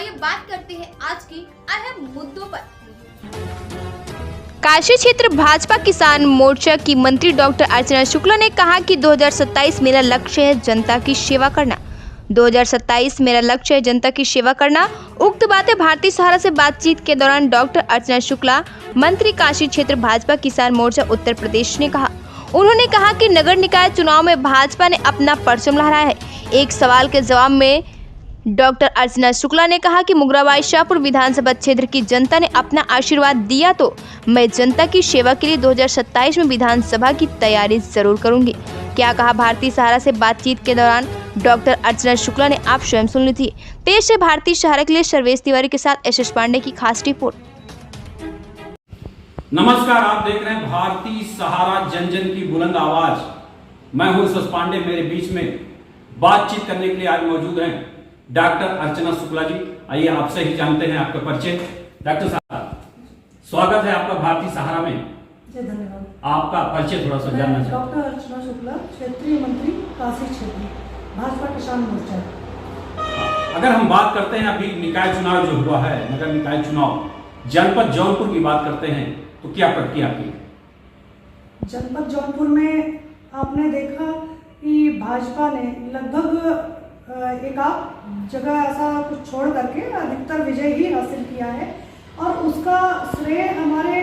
आइए बात करते हैं आज की अहम मुद्दों पर। काशी क्षेत्र भाजपा किसान मोर्चा की मंत्री डॉक्टर अर्चना शुक्ला ने कहा कि 2027 मेरा लक्ष्य है जनता की सेवा करना। 2027 मेरा लक्ष्य है जनता की सेवा करना। उक्त बातें भारतीय सहारा से बातचीत के दौरान डॉक्टर अर्चना शुक्ला, मंत्री काशी क्षेत्र भाजपा किसान मोर्चा उत्तर प्रदेश ने कहा। उन्होंने कहा कि नगर निकाय चुनाव में भाजपा ने अपना परचम लहराया है। एक सवाल के जवाब में डॉक्टर अर्चना शुक्ला ने कहा कि मुगराबाई शाहपुर विधानसभा क्षेत्र की जनता ने अपना आशीर्वाद दिया तो मैं जनता की सेवा के लिए 2027 में विधानसभा की तैयारी जरूर करूंगी। क्या कहा भारतीय सहारा से बातचीत के दौरान डॉक्टर अर्चना शुक्ला ने, आप स्वयं सुन लीजिए। तेज से भारतीय सहारा के लिए सर्वेश तिवारी के साथ एस पांडे की खास रिपोर्ट। नमस्कार, आप देख रहे हैं भारतीय सहारा, जन जन की बुलंद आवाज। मैं हूं एस पांडे। मेरे बीच में बातचीत करने के लिए आज मौजूद हैं डॉक्टर अर्चना शुक्ला जी। आइए आपसे ही जानते हैं आपका परिचय। डॉक्टर साहब, स्वागत है आपका भारतीय सहारा में। जी धन्यवाद। आपका परिचय थोड़ा सा जानना चाहते हैं। डॉक्टर अर्चना शुक्ला, क्षेत्रीय मंत्री काशी क्षेत्र, भाजपा किसान मोर्चा। अगर हम बात करते हैं अभी निकाय चुनाव जो हुआ है, नगर निकाय चुनाव, जनपद जौनपुर की बात करते हैं तो क्या प्रतिक्रिया आपकी? जनपद जौनपुर में आपने देखा कि भाजपा ने लगभग एक आध जगह ऐसा कुछ छोड़ करके अधिकतर विजय ही हासिल किया है और उसका श्रेय हमारे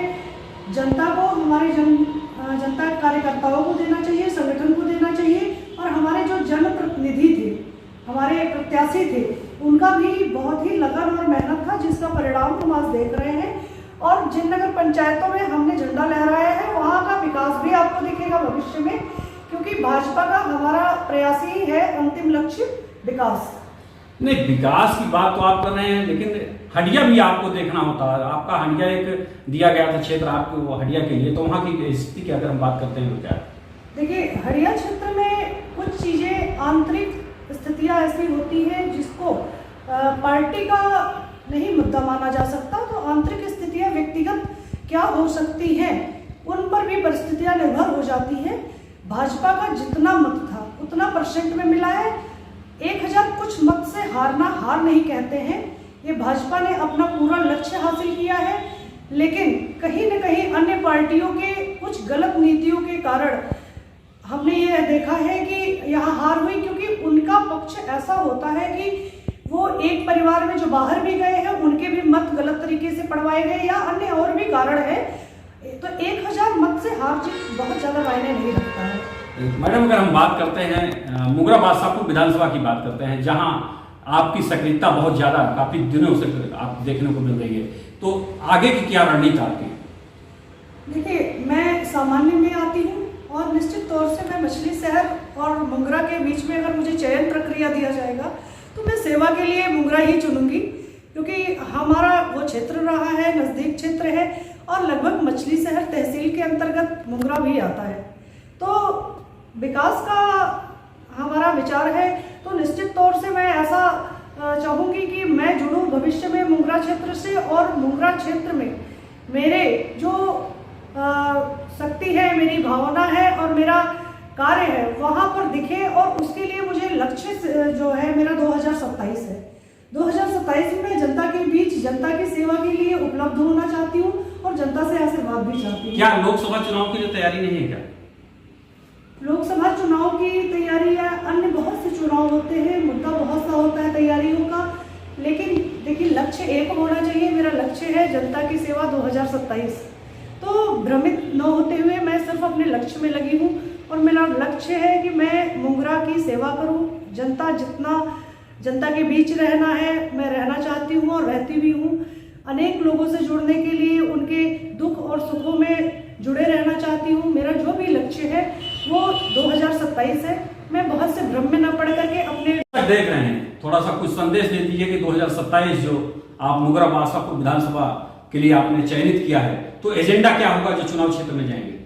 जनता को, हमारे जनता कार्यकर्ताओं को देना चाहिए, संगठन को देना चाहिए और हमारे जो जनप्रतिनिधि थे, हमारे प्रत्याशी थे, उनका भी बहुत ही लगन और मेहनत था, जिसका परिणाम हम आज देख रहे हैं। और जिन नगर पंचायतों में हमने झंडा लहराया है वहाँ का विकास भी आपको दिखेगा भविष्य में, क्योंकि भाजपा का हमारा प्रयास ही है अंतिम लक्ष्य विकास। नहीं, विकास की बात तो आप कर रहे हैं, लेकिन हंडिया भी आपको देखना होता है। आपका हंडिया एक दिया गया था क्षेत्र आपको, वो हंडिया के लिए, तो वहाँ की स्थिति की अगर हम बात करते हैं तो क्या? देखिए, हंडिया क्षेत्र में कुछ चीजें, आंतरिक स्थितियां ऐसी होती हैं जिसको पार्टी का नहीं मुद्दा माना जा सकता। तो आंतरिक स्थितियां व्यक्तिगत क्या हो सकती हैं, उन पर भी परिस्थितियां निर्भर हो जाती हैं। भाजपा का जितना मत था उतना परसेंट में मिला है। 1000 कुछ मत से हारना हार नहीं कहते हैं। ये भाजपा ने अपना पूरा लक्ष्य हासिल किया है, लेकिन कहीं न कहीं अन्य पार्टियों के कुछ गलत नीतियों के कारण हमने ये देखा है कि यहाँ हार हुई, क्योंकि उनका पक्ष ऐसा होता है कि वो एक परिवार में जो बाहर भी गए हैं उनके भी मत गलत तरीके से पढ़वाए गए या अन्य और भी कारण है। तो 1000 मत से हार जीत बहुत ज़्यादा मायने नहीं रखता है। मैडम, अगर हम बात करते हैं मुगराबाई शाहपुर विधानसभा की बात करते हैं, जहां आपकी सक्रियता बहुत ज्यादा काफी दिनों से आप देखने को मिल रही है, तो आगे की क्या रणनीति आपकी? देखिए, मैं सामान्य में आती हूँ और निश्चित तौर से मैं मछली शहर और मुंगरा के बीच में अगर मुझे चयन प्रक्रिया दिया जाएगा तो मैं सेवा के लिए मुंगरा ही चुनूंगी, क्योंकि हमारा वो क्षेत्र रहा है, नज़दीक क्षेत्र है और लगभग मछली शहर तहसील के अंतर्गत मुंगरा भी आता है। तो विकास का हमारा विचार है, तो निश्चित तौर से मैं ऐसा चाहूँगी कि मैं जुड़ूँ भविष्य में मुंगरा क्षेत्र से और मुंगरा क्षेत्र में मेरे जो शक्ति है, मेरी भावना है और मेरा कार्य है वहाँ पर दिखे। और उसके लिए मुझे लक्ष्य जो है मेरा 2027 है। 2027 में जनता के बीच जनता की सेवा के लिए उपलब्ध होना चाहती हूँ और जनता से आशीर्वाद भी चाहती हूँ। क्या लोकसभा चुनाव की जो तैयारी नहीं है क्या? लोकसभा चुनाव की तैयारी या अन्य बहुत से चुनाव होते हैं, मुद्दा बहुत सा होता है तैयारियों का, लेकिन देखिए लक्ष्य एक होना चाहिए। मेरा लक्ष्य है जनता की सेवा 2027। तो भ्रमित न होते हुए मैं सिर्फ अपने लक्ष्य में लगी हूँ और मेरा लक्ष्य है कि मैं मुंगरा की सेवा करूँ। जनता के बीच रहना है, मैं रहना चाहती हूँ और रहती भी हूँ। अनेक लोगों से जुड़ने के लिए उनके दुख और सुखों में जुड़े रहना चाहती हूँ। मेरा जो भी लक्ष्य है वो 2027 है। मैं बहुत से भ्रम में न पड़ करके अपने देख रहे हैं, थोड़ा सा कुछ संदेश दे दीजिए कि 2027 जो आप मुगराबाई शाहपुर विधानसभा के लिए आपने चयनित किया है, तो एजेंडा क्या होगा जो चुनाव क्षेत्र में जाएंगे?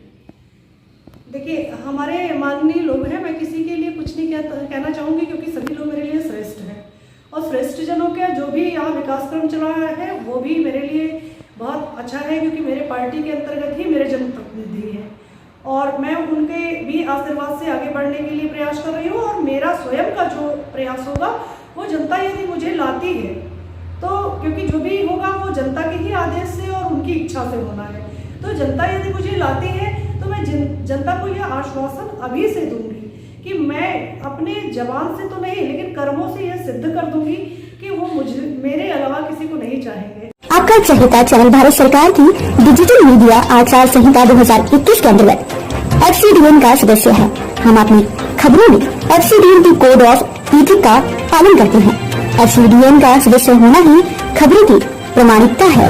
देखिए, हमारे माननीय लोग हैं, मैं किसी के लिए कुछ नहीं कहना चाहूँगी, क्योंकि सभी लोग मेरे लिए श्रेष्ठ हैं और श्रेष्ठ जनों का जो भी यहाँ विकास क्रम चला है वो भी मेरे लिए बहुत अच्छा है, क्योंकि मेरे पार्टी के अंतर्गत ही मेरे जनप्रतिनिधि हैं और मैं उनके भी आशीर्वाद से आगे बढ़ने के लिए प्रयास कर रही हूँ। और मेरा स्वयं का जो प्रयास होगा वो जनता यदि मुझे लाती है तो क्योंकि जो भी होगा वो जनता के ही आदेश से और उनकी इच्छा से होना है। तो जनता यदि मुझे लाती है तो मैं जनता को यह आश्वासन अभी से दूंगी कि मैं अपने जबान से तो नहीं लेकिन कर्मों से यह सिद्ध कर दूंगी कि वो मुझे मेरे अलावा किसी को नहीं चाहेंगे। आपका चहेता चैनल भारत सरकार की डिजिटल मीडिया आचार संहिता 2021 के अंतर्गत FCDN का सदस्य है। हम अपनी खबरों में FCDN की कोड ऑफ इथिक्स का पालन करते हैं। FCDN का सदस्य होना ही खबरों की प्रामाणिकता है।